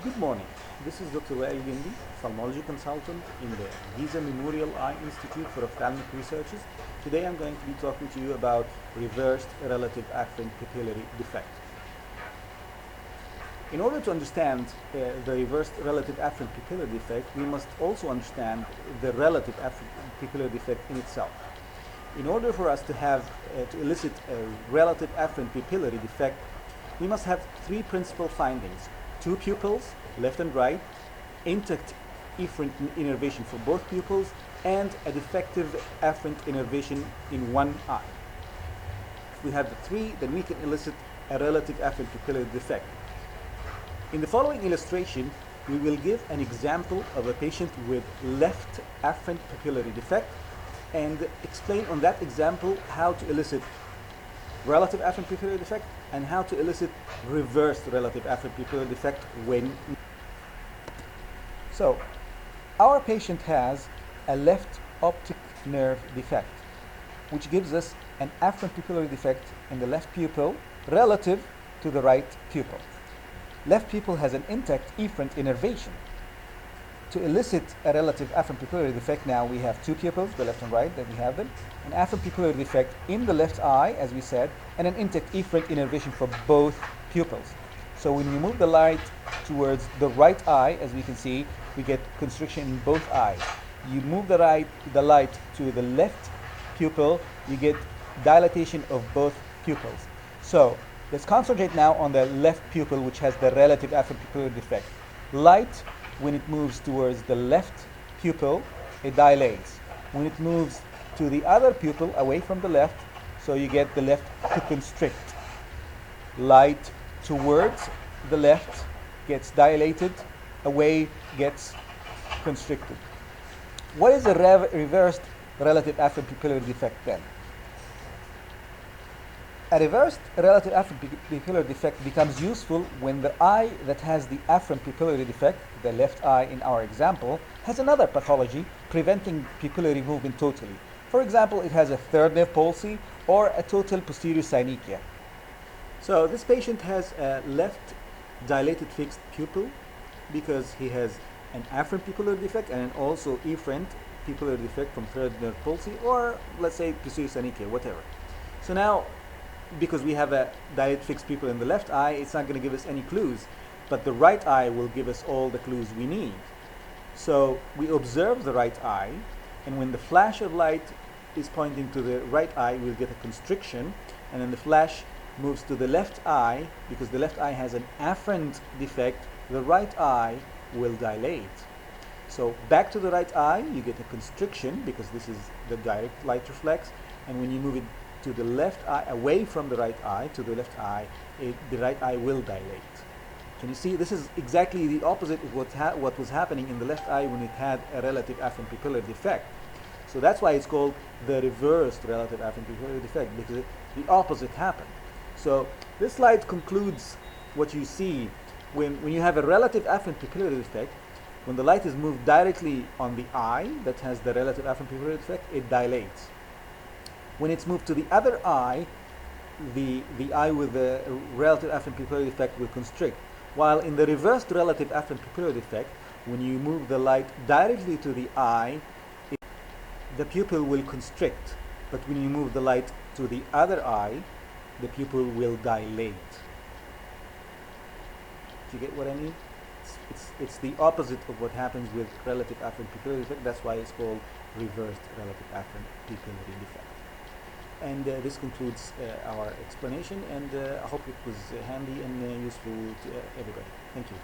Good morning. This is Dr. Wael El Gendy, ophthalmology consultant in the Giza Memorial Eye Institute for Ophthalmic Researches. Today I'm going to be talking to you about reversed relative afferent pupillary defect. In order to understand the reversed relative afferent pupillary defect, we must also understand the relative afferent pupillary defect in itself. In order for us to elicit a relative afferent pupillary defect, we must have three principal findings: two pupils, left and right, intact efferent innervation for both pupils, and a defective afferent innervation in one eye. If we have the three, then we can elicit a relative afferent pupillary defect. In the following illustration, we will give an example of a patient with left afferent pupillary defect and explain on that example how to elicit relative afferent pupillary defect and how to elicit reversed relative afferent pupillary defect when. So, our patient has a left optic nerve defect, which gives us an afferent pupillary defect in the left pupil relative to the right pupil. Left pupil has an intact efferent innervation. To elicit a relative afferent pupillary defect, now we have two pupils, the left and right, that we have them, an afferent pupillary defect in the left eye, as we said, and an intact efferent innervation for both pupils. So when we move the light towards the right eye, as we can see, we get constriction in both eyes. You move the light to the left pupil, you get dilatation of both pupils. So let's concentrate now on the left pupil, which has the relative afferent pupillary defect. Light, when it moves towards the left pupil, it dilates. When it moves to the other pupil, away from the left, so you get the left to constrict. Light towards the left gets dilated, away gets constricted. What is a reversed relative afferent pupillary defect then? A reversed relative afferent pupillary defect becomes useful when the eye that has the afferent pupillary defect, the left eye in our example, has another pathology preventing pupillary movement totally. For example, it has a third nerve palsy or a total posterior synechia. So this patient has a left dilated fixed pupil because he has an afferent pupillary defect and also efferent pupillary defect from third nerve palsy, or let's say posterior synechia, whatever. So now, because we have a dilated fixed pupil in the left eye, it's not going to give us any clues, but the right eye will give us all the clues we need. So we observe the right eye, and when the flash of light is pointing to the right eye, we'll get a constriction, and then the flash moves to the left eye. Because the left eye has an afferent defect, the right eye will dilate. So back to the right eye, you get a constriction because this is the direct light reflex, and when you move it to the left eye, away from the right eye to the left eye, the right eye will dilate. Can you see? This is exactly the opposite of what was happening in the left eye when it had a relative afferent pupillary defect. So that's why it's called the reversed relative afferent pupillary defect, because the opposite happened. So this slide concludes what you see when you have a relative afferent pupillary defect. When the light is moved directly on the eye that has the relative afferent pupillary defect, it dilates. When it's moved to the other eye, the eye with the relative afferent pupillary defect will constrict. While in the reversed relative afferent pupillary defect, when you move the light directly to the eye, the pupil will constrict. But when you move the light to the other eye, the pupil will dilate. Do you get what I mean? It's the opposite of what happens with relative afferent pupillary defect. That's why it's called reversed relative afferent pupillary defect. And this concludes our explanation, and I hope it was handy and useful to everybody. Thank you.